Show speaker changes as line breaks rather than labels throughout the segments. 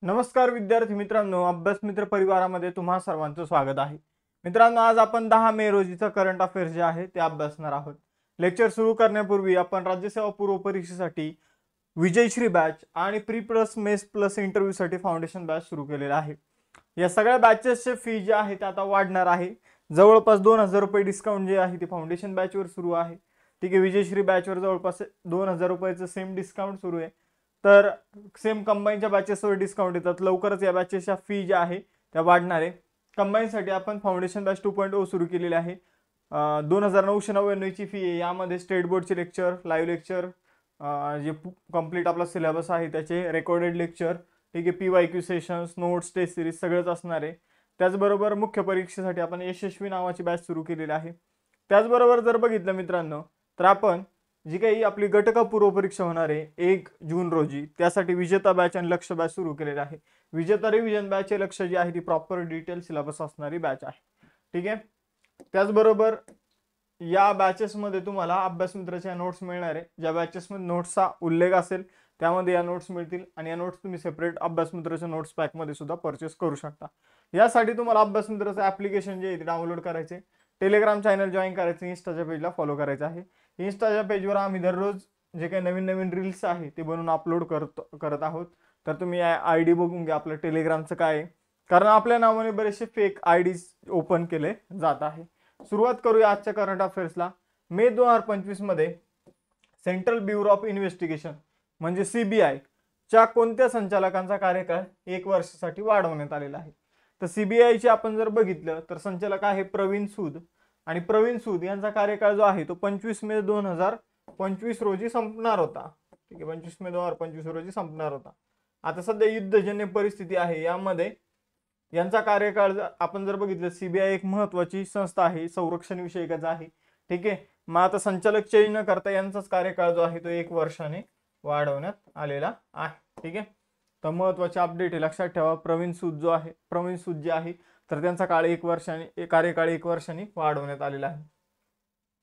नमस्कार विद्यार्थी मित्रांनो, अभ्यास मित्र परिवारामध्ये तुम्हा सर्वांचं स्वागत आहे. मित्रांनो, आज आपण 10 मे रोजीचा करंट अफेअर्स जे आहे ते अभ्यासणार आहोत. लेक्चर सुरू करण्यापूर्वी आपण राज्यसेवा पूर्व परीक्षेसाठी विजयश्री बॅच आणि प्री प्लस मेस प्लस इंटरव्ह्यूसाठी फाउंडेशन बॅच सुरू केलेला आहे. या सगळ्या बॅचेसचे फी जे आहे ते आता वाढणार आहे. जवळपास 2000 रुपये डिस्काउंट जे आहे ते फाउंडेशन बॅचवर सुरू आहे. ठीक आहे, विजयश्री बॅचवर जवळपास 2000 रुपयाचं सेम डिस्काउंट सुरू आहे. तर सेम कंबाईनच्या बॅचेसवर डिस्काउंट येतात. लवकरच या बॅचेसच्या फी ज्या आहे त्या वाढणार आहे. कंबाईनसाठी आपण फाउंडेशन बॅच 2.0 सुरू केलेली आहे. 2999 ची फी आहे. यामध्ये स्टेट बोर्डचे लेक्चर, लाईव्ह लेक्चर, जे कंप्लीट आपला सिलेबस आहे त्याचे रेकॉर्डेड लेक्चर, ठीक आहे, PYQ sessions, notes, test series सगळंच असणार आहे. त्याचबरोबर मुख्य परीक्षेसाठी आपण यशस्वी नावाची बॅच सुरू केलेली आहे. त्याचबरोबर जर बघितलं मित्रांनो, तर आपण जी काही आपली गटक पूर्व परीक्षा होणार आहे 1 जून रोजी, त्यासाठी विजेता बॅच आणि लक्ष्य बॅच सुरू केलेले आहे. विजेता रिव्हिजन बॅच हे लक्ष्य जी आहे ती प्रॉपर डिटेल सिलेबस असणारी बॅच आहे. ठीक आहे. त्याचबरोबर या बॅचेसमध्ये तुम्हाला अभ्यास मित्राच्या नोट्स मिळणार आहे. ज्या बॅचेसमध्ये नोट्सचा उल्लेख असेल त्यामध्ये या नोट्स मिळतील आणि या नोट्स तुम्ही सेपरेट अभ्यास मित्राच्या नोट्स पॅकमध्ये सुद्धा परचेस करू शकता. यासाठी तुम्हाला अभ्यास मित्राचं ॲप्लिकेशन जे आहे ते डाउनलोड करायचे, टेलिग्राम चॅनल जॉईन करायचं, इन्स्टाच्या पेजला फॉलो करायचं आहे. इन्स्टाच्या पेजवर आम्ही दररोज जे काही नवीन नवीन रील्स आहे ते बनवून अपलोड करत आहोत. तर तुम्ही ID बघून घ्या आपलं टेलिग्रामचं काय आहे, कारण आपल्या नावाने बरेचसे फेक IDs ओपन केले जात आहे. सुरुवात करूया आजच्या करंट अफेअर्सला. मे 2025 मध्ये सेंट्रल ब्युरो ऑफ इन्व्हेस्टिगेशन म्हणजे CBI च्या कोणत्या संचालकांचा कार्यकाळ 1 वर्षासाठी वाढवण्यात आलेला आहे? तर CBI चे आपण जर बघितलं तर संचालक आहे प्रवीण सूद, आणि प्रवीण सूद यांचा कार्यकाळ जो आहे तो 25 मे 2025 रोजी संपणार होता. ठीक आहे, 25 मे 2025 रोजी संपणार होता. आता सध्या युद्धजन्य परिस्थिती आहे, यामध्ये यांचा कार्यकाळ आपण जर बघितलं, CBI एक महत्वाची संस्था आहे, संरक्षण विषयकाचा आहे. ठीक आहे, मग आता संचालक चेंज न करता यांचाच कार्यकाळ जो आहे तो 1 वर्षाने वाढवण्यात आलेला आहे. ठीक आहे, तर महत्वाचे अपडेट आहे, लक्षात ठेवा. प्रवीण सूद जे आहे तर त्यांचा कार्यकाळ 1 वर्षाने वाढवण्यात आलेला आहे.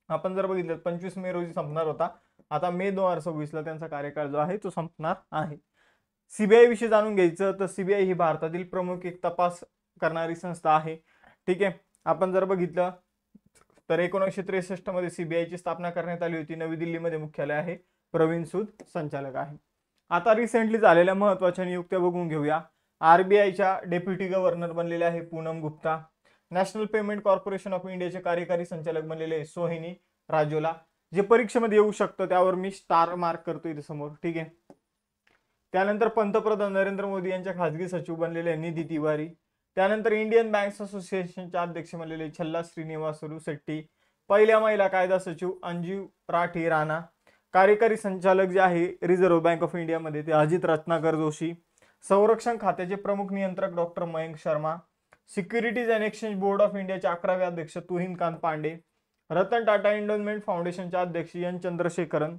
आपण जर बघितलं 25 मे रोजी संपणार होता, आता मे 2026 ला त्यांचा कार्यकाळ जो आहे तो संपणार आहे. CBI विषयी जाणून घ्यायचं तर CBI ही भारतातील प्रमुख एक तपास करणारी संस्था आहे. ठीक आहे, आपण जर बघितलं तर 1963 मध्ये CBI ची स्थापना करण्यात आली होती. नवी दिल्लीमध्ये मुख्यालय आहे. प्रवीण सूद संचालक आहे. आता रिसेंटली झालेल्या महत्वाच्या नियुक्त्या बघून घेऊया. RBI च्या डेप्युटी गव्हर्नर बनलेले आहे Poonam Gupta. National payment corporation of इंडियाचे कार्यकारी संचालक बनलेले सोहिनी राजोला. जे परीक्षेमध्ये येऊ शकतं त्यावर मी स्टार मार्क करतो इथे समोर. ठीक आहे. त्यानंतर पंतप्रधान नरेंद्र मोदी यांच्या खासगी सचिव बनलेले निधी तिवारी. त्यानंतर इंडियन बँक्स असोसिएशनच्या अध्यक्ष बनलेले छल्ला श्रीनिवासलू शेट्टी. पहिल्या महिला कायदा सचिव अंजू राठी राणा. कार्यकारी संचालक जे आहे रिझर्व्ह बँक ऑफ इंडियामध्ये ते अजित रत्नाकर जोशी. संरक्षण खात्याचे प्रमुख नियंत्रक doctor Mayank Sharma. Securities and exchange board of इंडियाचे 11वे अध्यक्ष तुहिनकांत पांडे. रतन टाटा एंडोमेंट फाउंडेशनचे अध्यक्ष एन चंद्रशेखरन.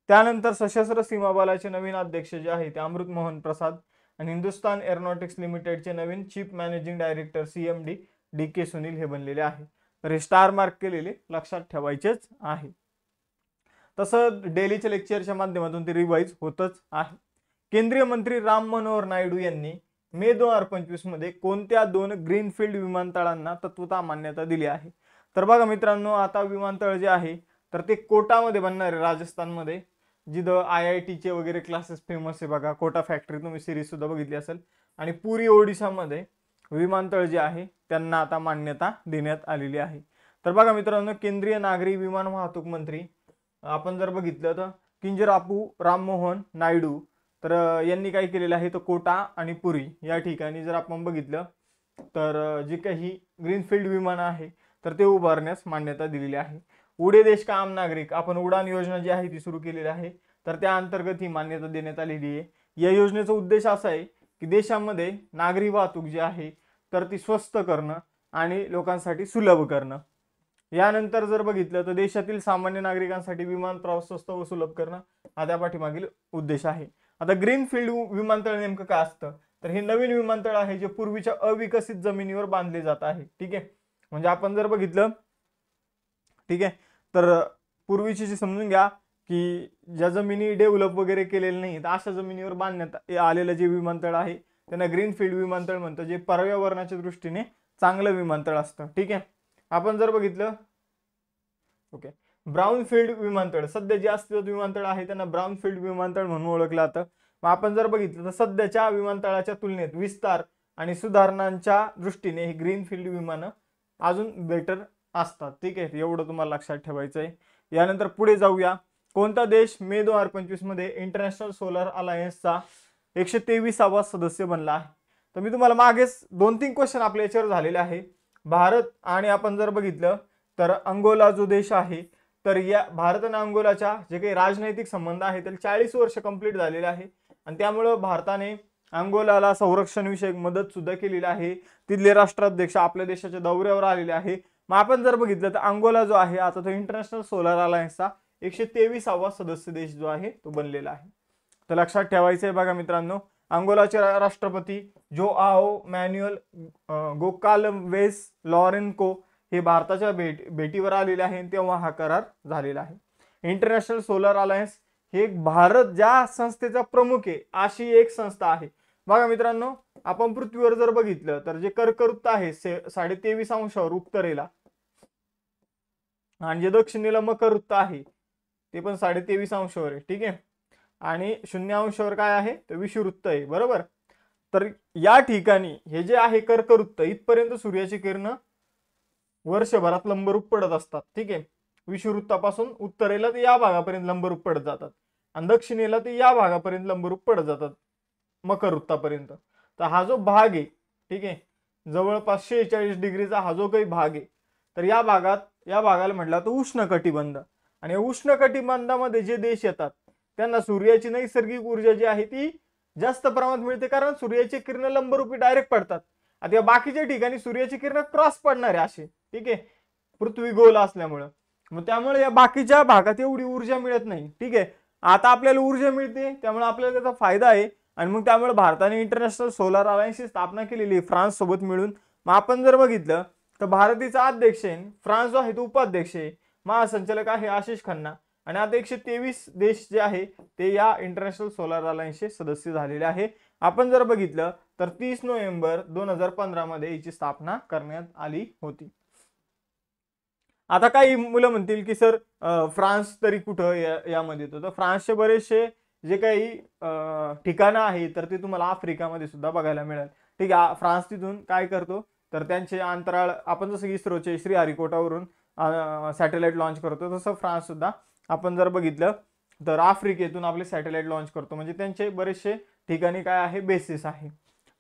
त्यानंतर सशस्त्र सीमा बलाचे नवीन अध्यक्ष जे आहे ते अमृत मोहन प्रसाद. आणि हिंदुस्तान एरोनॉटिक्स लिमिटेडचे नवीन chief managing director CMD DK Sunil हे बनलेले आहे. तर हे स्टार मार्क केलेले लक्षात ठेवायचेच आहे. तसं डेलीच्या लेक्चरच्या माध्यमातून ते रिवाइज होतच आहे. केंद्रीय मंत्री राम मनोहर नायडू यांनी मे 2025 मध्ये कोणत्या 2 ग्रीनफील्ड विमानतळांना तत्वता मान्यता दिली आहे? तर बघा मित्रांनो, आता विमानतळ जे आहे तर ते कोटामध्ये बनणार आहे, राजस्थानमध्ये, जिथं IIT चे वगैरे क्लासेस फेमस आहे. बघा, कोटा फॅक्टरी तुम्ही सिरीज सुद्धा बघितली असेल. आणि पुरी ओडिशामध्ये विमानतळ जे आहे त्यांना आता मान्यता देण्यात आलेली आहे. तर बघा मित्रांनो, केंद्रीय नागरी विमान वाहतूक मंत्री आपण जर बघितलं तर किंजरापू राममोहन नायडू, तर यांनी काय केलेलं आहे तर कोटा आणि पुरी या ठिकाणी जर आपण बघितलं तर जे काही ग्रीनफील्ड विमान आहे तर ते उभारण्यास मान्यता दिलेली आहे. उडे देश का आम नागरिक, आपण उडान योजना जी आहे ती सुरू केलेली आहे, तर त्या अंतर्गत ही मान्यता देण्यात आलेली आहे. या योजनेचा उद्देश असा आहे की देशामध्ये नागरी वाहतूक जी आहे तर ती स्वस्त करणं आणि लोकांसाठी सुलभ करणं. यानंतर जर बघितलं तर देशातील सामान्य नागरिकांसाठी विमान प्रवास स्वस्त व सुलभ करणं हा त्या पाठीमागील उद्देश आहे. आता ग्रीनफील्ड विमानतळ नेमकं काय असतं तर हे नवीन विमानतळ आहे जे पूर्वीच्या अविकसित जमिनीवर बांधले जात आहे. ठीक आहे, म्हणजे आपण जर बघितलं, ठीक आहे, तर पूर्वीची जी समजून घ्या की ज्या जमिनी डेव्हलप वगैरे केलेले नाही तर अशा जमिनीवर बांधण्यात आलेलं जे विमानतळ आहे त्यांना ग्रीनफील्ड विमानतळ म्हणतं, जे पर्यावरणाच्या दृष्टीने चांगलं विमानतळ असतं. ठीक आहे. आपण जर बघितलं ओके, ब्राउनफील्ड विमानतळ, सध्या जे अस्तित्वात विमानतळ आहे त्यांना ब्राउनफील्ड विमानतळ म्हणून ओळखलं जातं. मग आपण जर बघितलं तर सध्याच्या विमानतळाच्या तुलनेत विस्तार आणि सुधारणांच्या दृष्टीने ही ग्रीनफील्ड विमानं अजून बेटर असतात. ठीक आहे, एवढं तुम्हाला लक्षात ठेवायचं आहे. यानंतर पुढे जाऊया. कोणता देश मे 2025 मध्ये इंटरनॅशनल सोलर अलायन्सचा 123वा सदस्य बनला आहे? तर मी तुम्हाला मागेच 2-3 क्वेश्चन आपल्या याच्यावर झालेले आहे. भारत आणि आपण जर बघितलं तर अंगोला जो देश आहे, तर या भारत आणि अंगोलाच्या जे काही राजनैतिक संबंध आहे त्याला 40 वर्ष कंप्लीट झालेले आहे आणि त्यामुळे भारताने अंगोलाला संरक्षण विषयक मदत सुद्धा केलेली आहे. तिथले राष्ट्राध्यक्ष आपल्या देशाच्या दौऱ्यावर आलेले आहे. मग आपण जर बघितलं तर अंगोला जो आहे आता तो इंटरनॅशनल सोलर अलायन्सचा 123वा सदस्य देश जो आहे तो बनलेला आहे. तर लक्षात ठेवायचं आहे बघा मित्रांनो, अंगोलाचे राष्ट्रपती जोआओ मॅन्युअल गोकालवेस लॉरेन्को हे भारताच्या भेटीवर आलेले आहे, तेव्हा हा करार झालेला आहे. इंटरनॅशनल सोलर अलायन्स हे एक भारत ज्या संस्थेचा प्रमुख आहे अशी एक संस्था आहे. बघा मित्रांनो, आपण पृथ्वीवर जर बघितलं तर जे कर्कवृत्त आहे 23.5 अंशावर उत्तरेला आणि जे दक्षिणेला मकर वृत्त आहे ते पण 23.5 अंशावर आहे. ठीक आहे, आणि 0 अंशावर काय आहे तर विषुववृत्त आहे. बरोबर. तर या ठिकाणी हे जे आहे कर्कवृत्त इथपर्यंत सूर्याची किरण वर्षभरात लंबरूप पडत असतात. ठीक आहे, विषुववृत्तापासून उत्तरेला ते या भागापर्यंत लंबरूप पडत जातात आणि दक्षिणेला ते या भागापर्यंत लंबरूप पडत जातात मकर वृत्तापर्यंत. तर हा जो भाग आहे, ठीक आहे, जवळपास 46 डिग्रीचा हा जो काही भाग आहे, तर या भागाला म्हटलं तर उष्ण कटिबंध. आणि उष्ण कटिबंधामध्ये जे देश येतात त्यांना सूर्याची नैसर्गिक ऊर्जा जी आहे ती जास्त प्रमाणात मिळते, कारण सूर्याची किरण लंबरूपी डायरेक्ट पडतात. आता या बाकीच्या ठिकाणी सूर्याची किरण क्रॉस पडणारे असे. ठीक आहे, पृथ्वी गोल असल्यामुळं, मग त्यामुळे या बाकीच्या भागात एवढी ऊर्जा मिळत नाही. ठीक आहे, आता आपल्याला ऊर्जा मिळते त्यामुळे आपल्याला त्याचा फायदा आहे आणि मग त्यामुळे भारताने इंटरनॅशनल सोलर अलायन्सची स्थापना केलेली आहे फ्रान्स सोबत मिळून. मग आपण जर बघितलं तर भारताचा अध्यक्ष आहे, फ्रान्स जो आहे तो उपाध्यक्ष आहे, महासंचालक आहे आशिष खन्ना, आणि आता 123 देश जे आहे ते या इंटरनॅशनल सोलर अलायन्सचे सदस्य झालेले आहे. आपण जर बघितलं तर 30 नोव्हेंबर 2015 मध्ये याची स्थापना करण्यात आली होती. आता काही मुलं म्हणतील की सर फ्रान्स तरी कुठं यामध्ये येतो, तर फ्रान्सचे बरेचसे जे काही ठिकाणं आहे तर ते तुम्हाला आफ्रिकामध्ये सुद्धा बघायला मिळेल. ठीक आहे, फ्रान्स तिथून काय करतो तर त्यांचे अंतराळ, आपण जसं इस्रोचे श्रीहरिकोटावरून सॅटेलाइट लॉन्च करतो तसं फ्रान्स सुद्धा आपण जर बघितलं तर आफ्रिकेतून आपले सॅटेलाइट लॉन्च करतो. म्हणजे त्यांचे बरेचसे ठिकाणी काय आहे बेसिस आहे.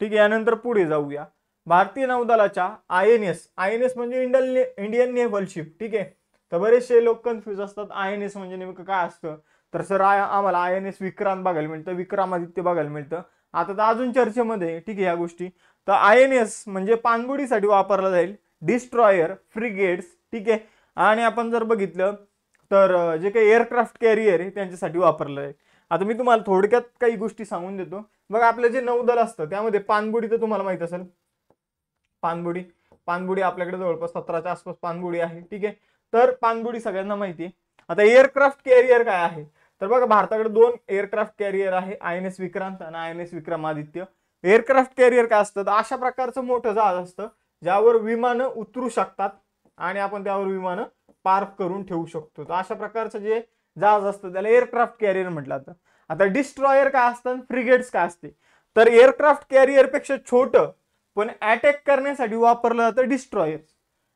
ठीक आहे, यानंतर पुढे जाऊया. भारतीय नौदलाच्या INS म्हणजे इंडियन नेव्हल शिप. ठीक आहे, तर बरेचसे लोक कन्फ्युज असतात INS म्हणजे नेमकं काय असतं. तर सर आम्हाला INS विक्रांत बघायला मिळतं, विक्रमादित्य बघायला मिळतं. आता तर अजून चर्चेमध्ये. ठीक आहे, या गोष्टी तर INS म्हणजे पाणबुडीसाठी वापरला जाईल, डिस्ट्रॉयर, फ्रिगेट्स. ठीक आहे, आणि आपण जर बघितलं तर जे काही एअरक्राफ्ट कॅरियर आहे त्यांच्यासाठी वापरलं आहे. आता मी तुम्हाला थोडक्यात काही गोष्टी सांगून देतो. बघा, आपलं जे नौदल असतं त्यामध्ये पाणबुडी तर तुम्हाला माहित असेल, पाणबुडी आपल्याकडे जवळपास 17च्या आसपास पाणबुडी आहे. ठीक आहे, तर पाणबुडी सगळ्यांना माहिती आहे. आता एअरक्राफ्ट कॅरियर काय आहे तर बघा, भारताकडे 2 एअरक्राफ्ट कॅरियर आहे, INS विक्रांत आणि INS विक्रमादित्य. एअरक्राफ्ट कॅरियर काय असतं तर अशा प्रकारचं मोठं जहाज असतं ज्यावर विमानं उतरू शकतात आणि आपण त्यावर विमानं पार्क करून ठेवू शकतो. तर अशा प्रकारचं जे जहाज असतं त्याला एअरक्राफ्ट कॅरियर म्हटलं जातं. आता डिस्ट्रॉयर काय असतं, फ्रिगेट्स काय असते, तर एअरक्राफ्ट कॅरियर पेक्षा छोटं पण अटॅक करण्यासाठी वापरलं जातं डिस्ट्रॉयर.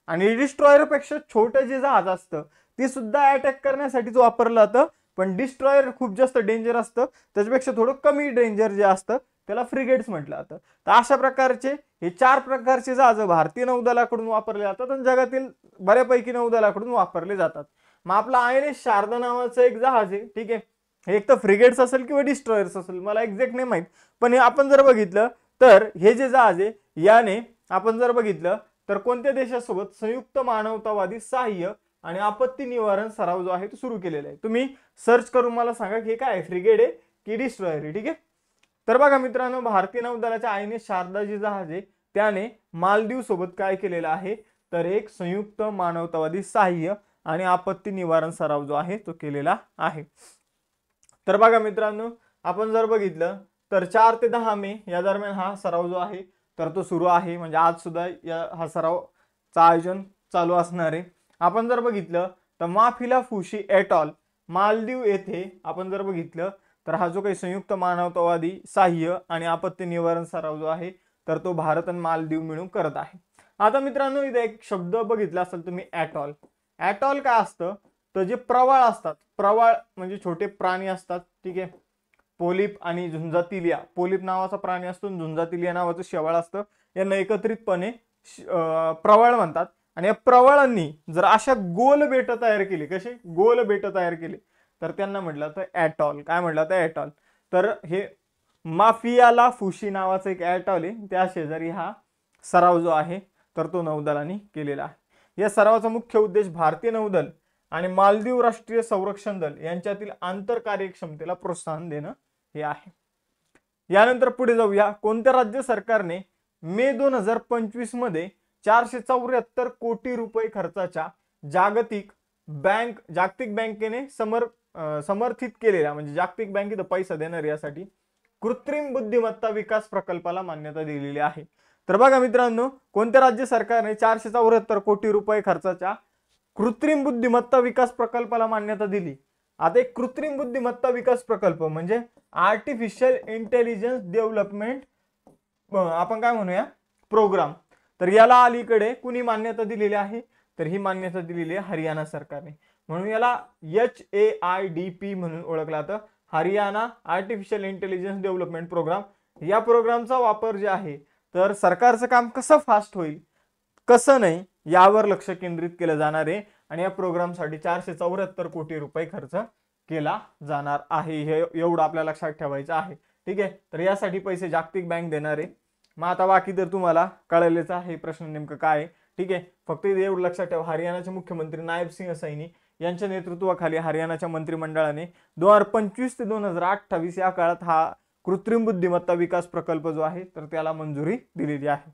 आणि डिस्ट्रॉयर पेक्षा छोटं जे जहाज असतं ते सुद्धा अटॅक करण्यासाठीच वापरलं जातं, पण डिस्ट्रॉयर खूप जास्त डेंजर असतं, त्याच्यापेक्षा थोडं कमी डेंजर जे असतं त्याला फ्रिगेट्स म्हटलं जातं. तर अशा प्रकारचे हे 4 प्रकारचे जहाज भारतीय नौदलाकडून वापरले जातात आणि जगातील बऱ्यापैकी नौदलाकडून वापरले जातात. मग आपला INS शारदा नावाचं एक जहाज आहे. ठीक आहे, हे एक तर फ्रिगेट्स असेल किंवा डिस्ट्रॉयर्स असेल, मला एक्झॅक्ट नाही माहित, पण हे आपण जर बघितलं तर हे जे जहाज आहे याने आपण जर बघितलं तर कोणत्या देशासोबत संयुक्त मानवतावादी सहाय्य आणि आपत्ती निवारण सराव जो आहे तो सुरू केलेला आहे. तुम्ही सर्च करून मला सांगा की हे काय फ्रिगेट आहे की डिस्ट्रॉयर आहे. ठीक आहे, तर बघा मित्रांनो, भारतीय नौदलाच्या INS शारदा जे जहाज आहे त्याने मालदीव सोबत काय केलेलं आहे तर एक संयुक्त मानवतावादी सहाय्य आणि आपत्ती निवारण सराव जो आहे तो केलेला आहे. तर बघा मित्रांनो, आपण जर बघितलं तर 4 ते 10 मे या दरम्यान हा सराव जो आहे तर तो सुरू आहे. म्हणजे आज सुद्धा हा सरावचं आयोजन चालू असणार आहे. आपण जर बघितलं तर माफिला फुशी एटॉल मालदीव येथे आपण जर बघितलं तर हा जो काही संयुक्त मानवतावादी सहाय्य आणि आपत्ती निवारण सराव जो आहे तर तो भारत आणि मालदीव मिळून करत आहे. आता मित्रांनो इथे एक शब्द बघितला असेल तुम्ही एटॉल. एटॉल काय असतं तर जे प्रवाळ असतात, प्रवाळ म्हणजे छोटे प्राणी असतात, ठीक आहे. पोलिप आणि झुंजातिलिया, पोलिप नावाचा प्राणी असतो, झुंजातिलिया नावाचं शेवाळ असतं. यांना एकत्रितपणे प्रवाळ म्हणतात. आणि या प्रवाळांनी जर अशा गोल बेट तयार केली, कसे गोल बेट तयार केली तर त्यांना म्हटलं तर ॲटॉल. काय म्हटलं तर ॲटॉल. तर हे माफियाला फुशी नावाचं एक ॲटॉल आहे, त्या शेजारी हा सराव जो आहे तर तो नौदलाने केलेला आहे. या सरावाचा मुख्य उद्देश भारतीय नौदल आणि मालदीव राष्ट्रीय संरक्षण दल यांच्यातील आंतर कार्यक्षमतेला प्रोत्साहन देणं हे आहे. यानंतर पुढे जाऊया. कोणत्या राज्य सरकारने मे 2025 मध्ये 474 कोटी रुपये खर्चाच्या जागतिक बँकेने समर्थित केलेल्या, म्हणजे जागतिक बँकेत पैसा देणार यासाठी कृत्रिम बुद्धिमत्ता विकास प्रकल्पाला मान्यता दिलेली आहे. तर बघा मित्रांनो, कोणत्या राज्य सरकारने 474 कोटी रुपये खर्चाच्या कृत्रिम बुद्धिमत्ता विकास प्रकल्पाला मान्यता दिली. आता एक कृत्रिम बुद्धिमत्ता विकास प्रकल्प म्हणजे आर्टिफिशियल इंटेलिजन्स डेव्हलपमेंट आपण काय म्हणूया प्रोग्राम. तर याला अलीकडे कुणी मान्यता दिलेली आहे तर ही मान्यता दिलेली आहे हरियाणा सरकारने. म्हणून याला HAIDP म्हणून ओळखला जातं, Haryana artificial intelligence development program. या प्रोग्रामचा वापर जे आहे तर सरकारचं काम कसं फास्ट होईल कसं नाही यावर लक्ष केंद्रित केलं जाणार आहे. आणि या प्रोग्रामसाठी 474 कोटी रुपये खर्च केला जाणार आहे. हे एवढं आपल्या लक्षात ठेवायचं आहे, ठीक आहे. तर यासाठी पैसे जागतिक बँक देणार आहे. मग आता बाकी तर तुम्हाला कळलेच आहे प्रश्न नेमकं काय, ठीक आहे. फक्त एवढं लक्षात ठेवा, हरियाणाचे मुख्यमंत्री नायब सिंह सैनी यांच्या नेतृत्वाखाली हरियाणाच्या मंत्रिमंडळाने 2025 ते 2028 या काळात हा कृत्रिम बुद्धिमत्ता विकास प्रकल्प जो आहे तर त्याला मंजुरी दिलेली आहे.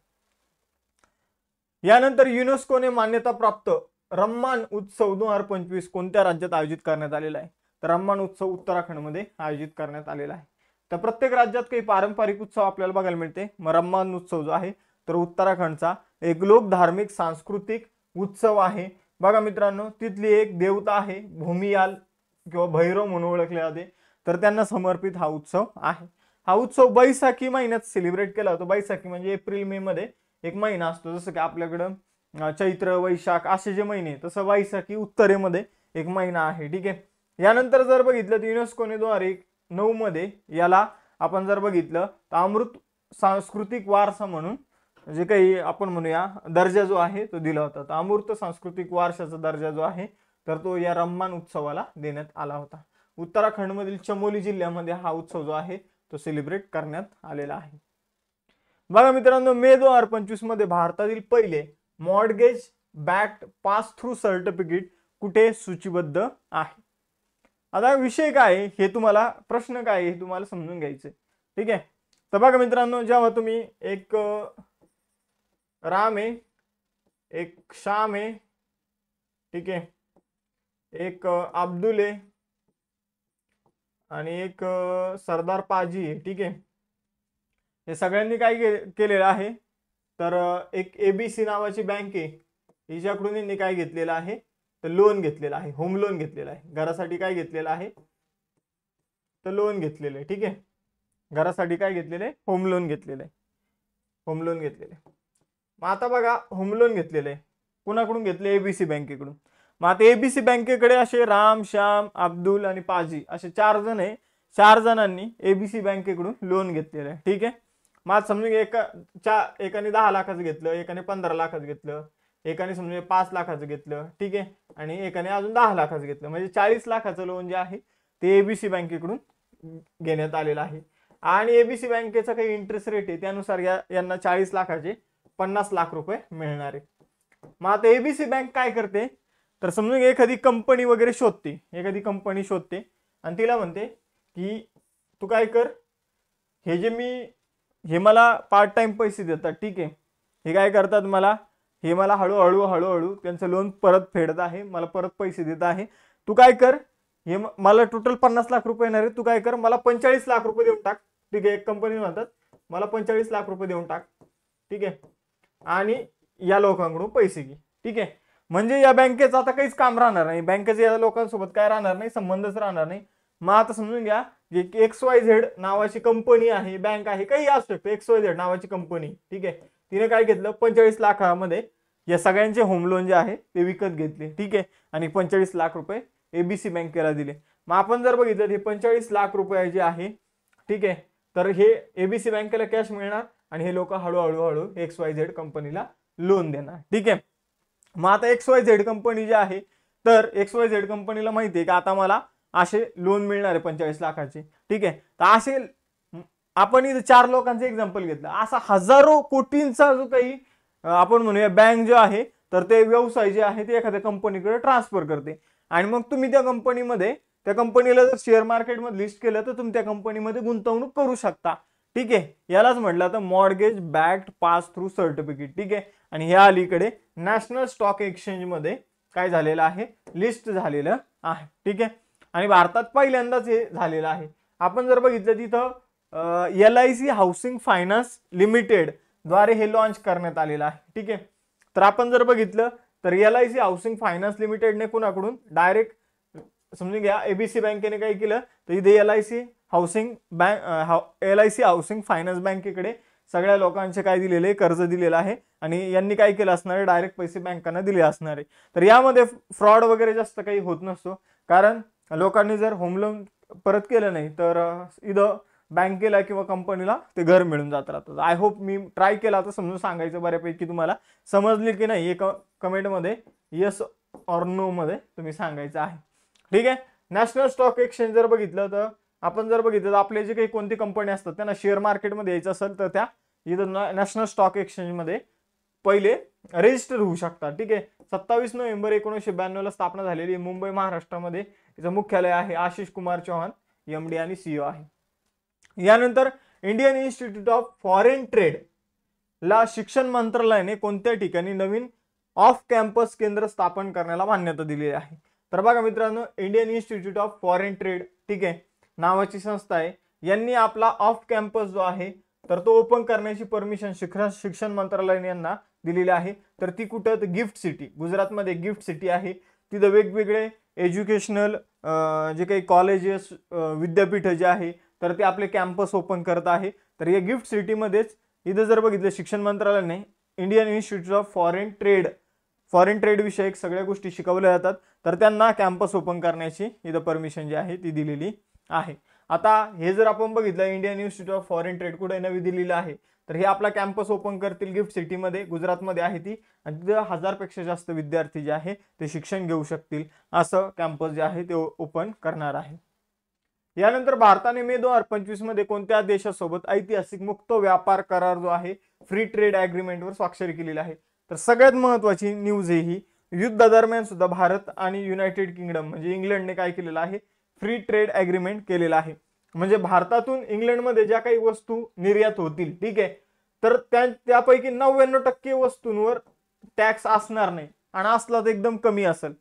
यानंतर युनेस्कोने मान्यता प्राप्त रम्मान उत्सव 2025 कोणत्या राज्यात आयोजित करण्यात आलेला आहे तर रम्मान उत्सव उत्तराखंडमध्ये आयोजित करण्यात आलेला आहे. तर प्रत्येक राज्यात काही पारंपरिक उत्सव आपल्याला बघायला मिळते. मग रम्मान उत्सव जो आहे तर उत्तराखंडचा एक लोक धार्मिक सांस्कृतिक उत्सव आहे. बघा मित्रांनो, तिथली एक देवता आहे भूमियाल किंवा भैरव म्हणून ओळखले जाते, तर त्यांना समर्पित हा उत्सव आहे. हा उत्सव बैसाखी महिन्यात सेलिब्रेट केला जातो. बैसाखी म्हणजे एप्रिल मे मध्ये एक महिना असतो, जसं की आपल्याकडं चैत्र वैशाख असे जे महिने, तसं बैसाखी उत्तरेमध्ये एक महिना आहे, ठीक आहे. यानंतर जर बघितलं तर युनेस्कोने 2009 मध्ये याला आपण जर बघितलं तर अमृत सांस्कृतिक वारसा म्हणून जे काही आपण म्हणूया दर्जा जो आहे तो दिला होता. तर अमूर्त सांस्कृतिक वारशाचा दर्जा जो आहे तर तो या रम्मान उत्सवाला देण्यात आला होता. उत्तराखंडमधील चमोली जिल्ह्यामध्ये हा उत्सव जो आहे तो सेलिब्रेट करण्यात आलेला आहे. बघा मित्रांनो, मे 2025 मध्ये भारतातील पहिले mortgage backed pass through certificate कुठे सूचीबद्ध आहे. आता विषय काय आहे हे तुम्हाला, प्रश्न काय आहे हे तुम्हाला समजून घ्यायचं, ठीक आहे. तर बघा मित्रांनो, जेव्हा तुम्ही एक राम आहे, एक श्याम आहे, ठीक आहे, एक अब्दुल आहे आणि एक सरदार पाजी आहे, ठीक आहे. हे सगळ्यांनी काय केलेलं आहे तर एक ABC नावाची बँक आहे, हिच्याकडून यांनी काय घेतलेलं आहे तर लोन घेतलेलं आहे, होम लोन घेतलेलं आहे. घरासाठी काय घेतलेलं आहे तर लोन घेतलेलं आहे, ठीक आहे. घरासाठी काय घेतलेलं आहे होम लोन घेतलेलं आहे, होम लोन घेतलेलं आहे. मग आता बघा, होम लोन घेतलेलं आहे कुणाकडून घेतले ABC बँकेकडून. मग आता ABC बँकेकडे असे राम श्याम अब्दुल आणि पाजी असे 4 जण आहे. 4 जणांनी ABC बँकेकडून लोन घेतलेलं आहे, ठीक आहे. मग समजून एकाने 10 लाखाचं घेतलं, एकाने 15 लाखाचं घेतलं, एकाने समजून 5 लाखाचं घेतलं, ठीक आहे, आणि एकाने अजून 10 लाखाचं घेतलं. म्हणजे 40 लाखाचं लोन जे आहे ते ABC बँकेकडून घेण्यात आलेलं आहे. आणि ABC बँकेचा काही इंटरेस्ट रेट आहे त्यानुसार यांना 40 लाखाचे 50 लाख रुपये मिळणार आहे. मग आता ABC बँक काय करते तर समजून एखादी कंपनी वगैरे शोधते, एखादी कंपनी शोधते आणि तिला म्हणते की तू काय कर, हे मला पार्ट टाइम पैसे देतात, ठीक आहे, हे काय करतात हे मला हळूहळू त्यांचं लोन परत फेडत आहे, मला परत पैसे देत आहे. तू काय कर, हे मला टोटल 50 लाख रुपये येणार आहे, तू काय कर मला 45 लाख रुपये देऊन टाक, ठीक आहे, एक कंपनी म्हणतात मला 45 लाख रुपये देऊन टाक, ठीक आहे, आणि या लोकांकडून पैसे घे, ठीक आहे. म्हणजे या बँकेचं आता काहीच काम राहणार नाही, बँकेचं या लोकांसोबत काय राहणार नाही, संबंधच राहणार नाही. मग आता समजून घ्या की XYZ नावाची कंपनी आहे, बँक आहे, काही असू शकतं, XYZ नावाची कंपनी, ठीक आहे, तिने काय घेतलं 45 लाखामध्ये या सगळ्यांचे होम लोन जे आहे ते विकत घेतले, ठीक आहे, आणि 45 लाख रुपये ABC बँकेला दिले. मग आपण जर बघितलं हे 45 लाख रुपये जे आहे, ठीक आहे, तर हे ABC बँकेला कॅश मिळणार आणि हे लोक हळूहळू XYZ कंपनीला लोन देणार, ठीक आहे. मग आता XYZ कंपनी जी आहे, तर XYZ कंपनीला माहिती आहे की आता मला असे लोन मिळणार आहे 45 लाखाचे, ठीक आहे. तर असे आपण इथे 4 लोकांचं एक्झाम्पल घेतलं, असा हजारो कोटींचा जो काही आपण म्हणूया बँक जो आहे, तर ते व्यवसाय जे आहे ते एखाद्या कंपनीकडे ट्रान्सफर करते आणि मग तुम्ही त्या कंपनीला जर शेअर मार्केटमध्ये लिस्ट केलं तर तुम्ही त्या कंपनीमध्ये गुंतवणूक करू शकता, ठीक आहे. यालाच म्हटलं तर mortgage backed pass through certificate, ठीक आहे. आणि ह्या अलीकडे नॅशनल स्टॉक एक्सचेंज मध्ये काय झालेलं आहे, लिस्ट झालेलं आहे, ठीक आहे. आणि भारतात पहिल्यांदाच हे झालेलं आहे. आपण जर बघितलं तिथं LIC हाऊसिंग फायनान्स लिमिटेड द्वारे हे लॉन्च करण्यात आलेलं आहे, ठीक आहे. तर आपण जर बघितलं तर LIC हाऊसिंग फायनान्स लिमिटेडने कुणाकडून डायरेक्ट समजून घ्या ABC बँकेने काय केलं तर इथे LIC हाऊसिंग फायनान्स बँकेकडे सगळ्या लोकांचे काय दिलेले कर्ज दिलेलं आहे आणि यांनी काय केलं असणार आहे, डायरेक्ट पैसे बँकांना दिले असणार आहे. तर यामध्ये फ्रॉड वगैरे जास्त काही होत नसतो, कारण लोकांनी जर होम लोन परत केलं नाही तर इथं बँकेला किंवा कंपनीला ते घर मिळून जात राहतं. आय होप मी ट्राय केला तर समजून सांगायचं बऱ्यापैकी तुम्हाला समजले की नाही, एक कमेंटमध्ये येस ऑर नो मध्ये तुम्ही सांगायचं आहे, ठीक आहे. नॅशनल स्टॉक एक्सचेंज जर बघितलं तर आपण जर बघितलं तर आपले जे काही कोणती कंपनी असतात त्यांना शेअर मार्केटमध्ये यायचं असेल तर त्या इथं नॅशनल स्टॉक एक्सचेंजमध्ये पहिले रजिस्टर होऊ शकतात, ठीक आहे. 27 नोव्हेंबर 1992 स्थापना झालेली मुंबई महाराष्ट्रामध्ये याचं मुख्यालय आहे. आशिष कुमार चौहान MD आणि CEO आहे. यानंतर Indian institute of foreign trade ला शिक्षण मंत्रालयाने कोणत्या ठिकाणी नवीन ऑफ कॅम्पस केंद्र स्थापन करण्याला मान्यता दिलेली आहे. तर बघा मित्रांनो, Indian institute of foreign trade, ठीक आहे, नावाची संस्था आहे, यांनी आपला ऑफ कॅम्पस जो आहे तर तो ओपन करण्याची परमिशन शिक्षण मंत्रालयाने यांना दिलेली आहे. तर ती कुठं, तर गिफ्ट सिटी, गुजरातमध्ये गिफ्ट सिटी आहे. तिथं वेगवेगळे एज्युकेशनल जे काही कॉलेजेस विद्यापीठ जे आहे तर ते आपले कॅम्पस ओपन करत आहे. तर या गिफ्ट सिटीमध्येच इथं जर बघितलं शिक्षण मंत्रालयाने Indian institute of foreign trade विषयक सगळ्या गोष्टी शिकवल्या जातात, तर त्यांना कॅम्पस ओपन करण्याची इथं परमिशन जी आहे ती दिलेली आहे. आता हे जर आपण बघितलं Indian institute of foreign trade कुठे नवी दिल्लीला आहे, तर हे आपला कॅम्पस ओपन करतील गिफ्ट सिटीमध्ये, गुजरातमध्ये आहे ती, आणि तिथं 1000 पेक्षा जास्त विद्यार्थी जे आहे ते शिक्षण घेऊ शकतील असं कॅम्पस जे आहे ते ओपन करणार आहे. यानंतर भारताने मे 2025 मध्ये कोणत्या देशासोबत ऐतिहासिक मुक्त व्यापार करार जो आहे फ्री ट्रेड ॲग्रीमेंटवर स्वाक्षरी केलेली आहे. तर सगळ्यात महत्त्वाची न्यूज ही युद्धादरम्यान सुद्धा भारत आणि युनायटेड किंगडम म्हणजे इंग्लंडने काय केलेलं आहे, फ्री ट्रेड ॲग्रीमेंट केलेला आहे. म्हणजे भारतातून इंग्लंडमध्ये ज्या काही वस्तू निर्यात होतील, ठीक आहे, तर त्यापैकी 99% वस्तूंवर टॅक्स असणार नाही आणि असला तर एकदम कमी असेल.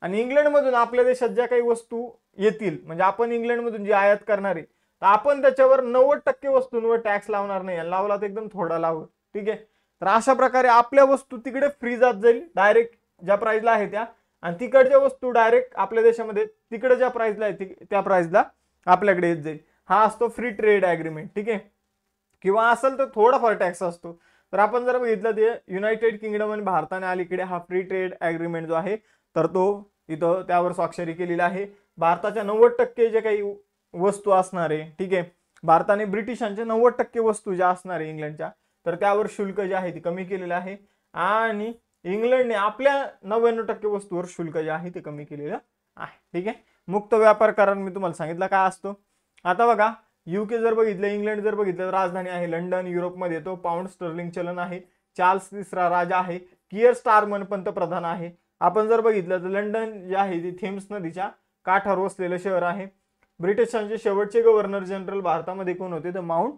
आणि इंग्लंडमधून आपल्या देशात ज्या काही वस्तू येतील म्हणजे आपण इंग्लंडमधून जी आयात करणार आहे तर आपण त्याच्यावर 90% वस्तूंवर टॅक्स लावणार नाही, लावला तर एकदम थोडा लावू, ठीक आहे. तर अशा प्रकारे आपल्या वस्तू तिकडे फ्री जात जाईल डायरेक्ट ज्या प्राइसला आहे त्या, आणि तिकडच्या वस्तू डायरेक्ट आपल्या देशामध्ये तिकडे ज्या प्राइसला आहे त्या प्राइसला आपल्याकडे येत जाईल. हा असतो फ्री ट्रेड ॲग्रीमेंट, ठीक आहे. किंवा असेल तर थोडाफार टॅक्स असतो. तर आपण जर बघितलं ते युनायटेड किंगडम आणि भारताने अलीकडे हा फ्री ट्रेड ॲग्रीमेंट जो आहे तर तो इथं त्यावर स्वाक्षरी केलेली आहे. भारताच्या 90% जे काही वस्तू असणार आहे, ठीक आहे, भारताने ब्रिटिशांच्या 90% वस्तू ज्या असणार आहे इंग्लंडच्या तर त्यावर शुल्क जे आहे ते कमी केलेलं आहे आणि इंग्लंडने आपल्या 99% वस्तूवर शुल्क जे आहे ते कमी केलेलं आहे, ठीक आहे. मुक्त व्यापार करार मी तुम्हाला सांगितलं काय असतो. आता बघा UK जर बघितलं, इंग्लंड जर बघितलं तर राजधानी आहे लंडन, युरोपमध्ये येतो, पाऊंड स्टर्लिंग चलन आहे, चार्ल्स तिसरा राजा आहे, कियर स्टारमन पंतप्रधान आहे. आपण जर बघितलं तर लंडन जे आहे ते थेम्स नदीच्या काठावर वसलेलं शहर आहे. ब्रिटिशांचे शेवटचे गव्हर्नर जनरल भारतामध्ये कोण होते, तर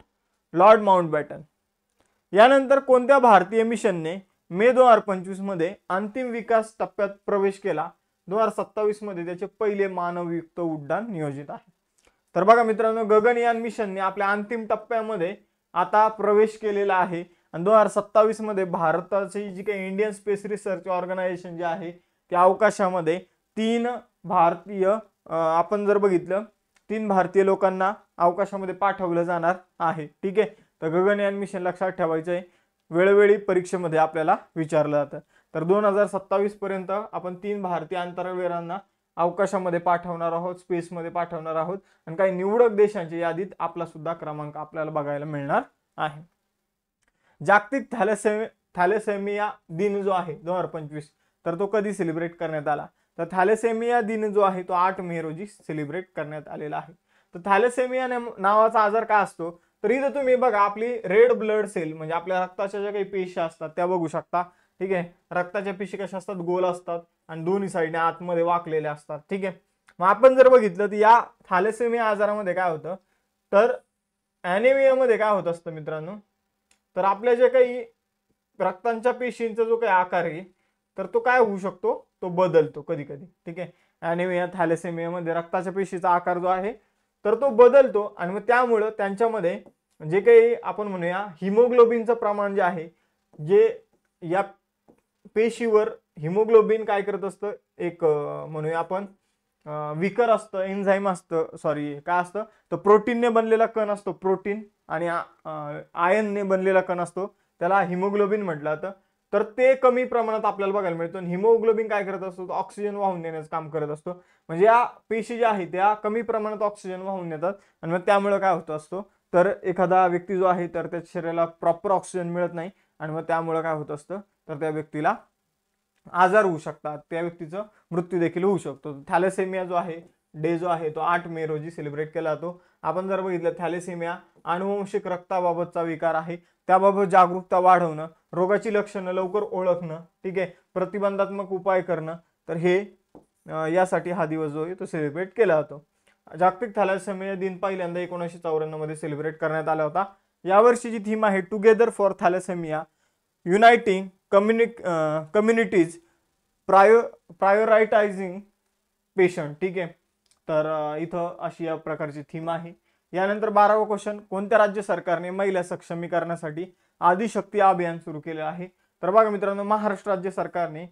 लॉर्ड माउंटबॅटन. यानंतर कोणत्या भारतीय मिशनने मे 2025 मध्ये अंतिम विकास टप्प्यात प्रवेश केला, 2027 मध्ये त्याचे पहिले मानवयुक्त उड्डाण नियोजित आहे. तर बघा मित्रांनो, गगनयान मिशनने आपल्या अंतिम टप्प्यामध्ये आता प्रवेश केलेला आहे आणि 2027 मध्ये भारताची जी काही इंडियन स्पेस रिसर्च ऑर्गनायझेशन जे आहे त्या अवकाशामध्ये 3 भारतीय आपण जर बघितलं 3 भारतीय लोकांना अवकाशामध्ये पाठवलं जाणार आहे. ठीक आहे, तर गगनयान मिशन लक्षात ठेवायचं आहे, वेळोवेळी परीक्षेमध्ये आपल्याला विचारलं जातं. तर 2027 पर्यंत आपण 3 भारतीय अंतराळवीरांना अवकाशामध्ये पाठवणार आहोत, स्पेसमध्ये पाठवणार आहोत आणि काही निवडक देशांच्या यादीत आपला सुद्धा क्रमांक आपल्याला बघायला मिळणार आहे. जागतिक थॅलेसेमिया दिन जो आहे 2025, तर तो कधी सेलिब्रेट करण्यात आला? तर थॅलेसेमिया दिन जो आहे तो 8 मे रोजी सेलिब्रेट करण्यात आलेला आहे. तर थॅलेसेमिया नावाचा आजार काय असतो? तर इथं तुम्ही बघा आपली रेड ब्लड सेल म्हणजे आपल्या रक्ताच्या ज्या काही पेशी असतात त्या बघू शकता. ठीक आहे, रक्ताच्या पेशी कशा असतात? गोल असतात आणि दोन्ही साईडने आतमध्ये वाकलेल्या असतात. ठीक आहे, मग आपण जर बघितलं तर या थॅलेसेमिया आजारामध्ये काय होतं, तर ॲनेमियामध्ये काय होत असतं मित्रांनो, तर आपल्या जे काही रक्तांच्या पेशींचा जो काही आकार आहे तर तो काय होऊ शकतो? तो बदलतो कधी कधी. ठीक आहे, ॲनेमिया थॅलेसेमियामध्ये रक्ताच्या पेशीचा आकार जो आहे तर तो बदलतो आणि मग त्यामुळं त्यांच्यामध्ये जे काही आपण म्हणूया हिमोग्लोबिनचं प्रमाण जे आहे, जे या पेशीवर हिमोग्लोबिन काय करत असतं, एक म्हणूया आपण विकर असतं, एन्झाईम असतं, सॉरी काय असतं, तर प्रोटीनने बनलेला कण असतो, प्रोटीन आणि आयनने बनलेला कण असतो, त्याला हिमोग्लोबिन म्हटलं जातं. तर ते कमी प्रमाणात आपल्याला बघायला मिळतो. हिमोग्लोबिन काय करत असतो? ऑक्सिजन वाहून नेण्याचं काम करत असतो. म्हणजे या पेशी ज्या आहेत त्या कमी प्रमाणात ऑक्सिजन वाहून नेतात आणि मग त्यामुळे काय होत असतो, तर एखादा व्यक्ती जो आहे तर त्याच्या शरीराला प्रॉपर ऑक्सिजन मिळत नाही आणि मग त्यामुळे काय होत असतं, तर त्या व्यक्तीला आजार होऊ शकतात, त्या व्यक्तीचा मृत्यू देखील होऊ शकतो. थॅलेसेमिया जो आहे डे जो आहे तो 8 मे रोजी सेलिब्रेट केला जातो. आपण जर बघितलं थॅलेसेमिया अनुवंशिक रक्ताबाबतचा विकार आहे, त्याबाबत जागरूकता वाढवणं, रोगाची लक्षणं लवकर ओळखणं, ठीक आहे, प्रतिबंधात्मक उपाय करणं, तर हे यासाठी हा दिवस जो आहे तो सेलिब्रेट केला जातो. जागतिक थॅलेसेमिया दिन पहिल्यांदा 1994 मध्ये सेलिब्रेट करण्यात आला होता. यावर्षीची थीम आहे together for thalassaemia, uniting communities, prioritising patient. ठीक आहे, तर इथं अशी या प्रकारची थीम आहे. यानंतर 12वा क्वेश्चन, कोणत्या राज्य सरकारने महिला सक्षमीकरणासाठी आदिशक्ती अभियान सुरू केले आहे? तर बघा मित्रांनो, महाराष्ट्र राज्य सरकारने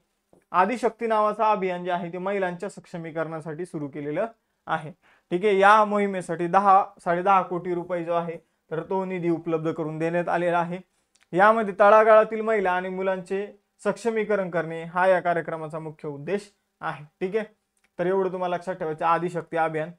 आदिशक्ती नावाचा अभियान जे आहे ते महिलांच्या सक्षमीकरणासाठी सुरू केलेलं आहे. ठीक आहे, या मोहिमेसाठी 10-10.5 कोटी रुपये जो आहे तर तो निधी उपलब्ध करून देण्यात आलेला आहे. यामध्ये तळागाळातील महिला आणि मुलांचे सक्षमीकरण करणे हा या कार्यक्रमाचा मुख्य उद्देश आहे. ठीक आहे, तर एवढं तुम्हाला लक्षात ठेवायचं, आदिशक्ती अभियान.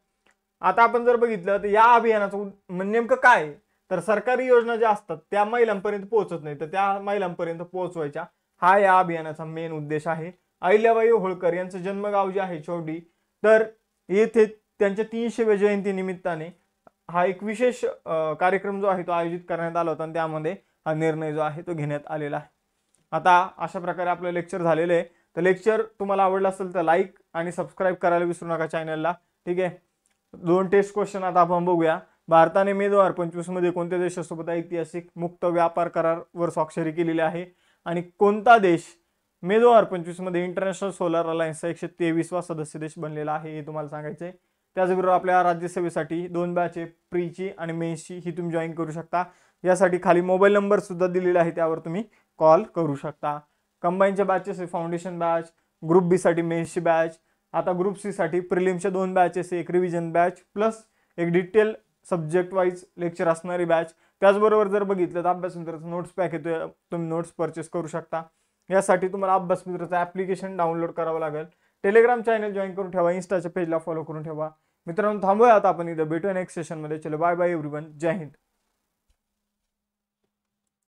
आता आपण जर बघितलं तर या अभियानाचं नेमकं काय आहे, तर सरकारी योजना ज्या असतात त्या महिलांपर्यंत पोहोचत नाही, तर त्या महिलांपर्यंत पोहोचवायच्या हा या अभियानाचा मेन उद्देश आहे. अहिल्याबाई होळकर यांचं जन्मगाव जे आहे चौंडी, तर येथे त्यांच्या 300व्या जयंती निमित्ताने हा एक विशेष कार्यक्रम जो आहे तो आयोजित करण्यात आला होता आणि त्यामध्ये हा निर्णय जो आहे तो घेण्यात आलेला आहे. आता अशा प्रकारे आपलं लेक्चर झालेलं आहे. तर लेक्चर तुम्हाला आवडलं असेल तर लाईक आणि सबस्क्राईब करायला विसरू नका चॅनलला. ठीक आहे, 2 टेस्ट क्वेश्चन आता आपण बघूया. भारताने मे 2025 मध्ये कोणत्या देशासोबत ऐतिहासिक मुक्त व्यापार करारावर स्वाक्षरी केलेली आहे आणि कोणता देश मे 2025 मध्ये इंटरनॅशनल सोलर अलायन्सचा 123वा सदस्य देश बनलेला आहे हे तुम्हाला सांगायचं आहे. त्याचबरोबर आपल्या राज्यसेवेसाठी 2 बॅच आहे, प्रीची आणि मेन्सची, ही तुम्ही जॉईन करू शकता. यासाठी खाली मोबाईल नंबर सुद्धा दिलेला आहे, त्यावर तुम्ही कॉल करू शकता. कंबाईनच्या बॅचेस आहे, फाउंडेशन बॅच, ग्रुप बी साठी मेन्सची बॅच, आता ग्रुप सी साठी प्रिलिमच्या 2 बॅचेस, एक रिव्हिजन बॅच प्लस एक डिटेल सब्जेक्ट वाईज लेक्चर असणारी बॅच. त्याचबरोबर जर बघितलं तर अभ्यास मित्राचा नोट्स पॅक येतोय, तुम्ही नोट्स परचेस करू शकता. यासाठी तुम्हाला अभ्यास मित्राचं ॲप्लिकेशन डाउनलोड करावं लागेल. टेलिग्राम चॅनल जॉईन करून ठेवा, इंस्टाच्या पेजला फॉलो करून ठेवा. मित्रांनो थांबूया आता आपण, इथं भेटूया नेक्स्ट सेशनमध्ये. चलो बाय बाय एव्हरीवन, जय हिंद.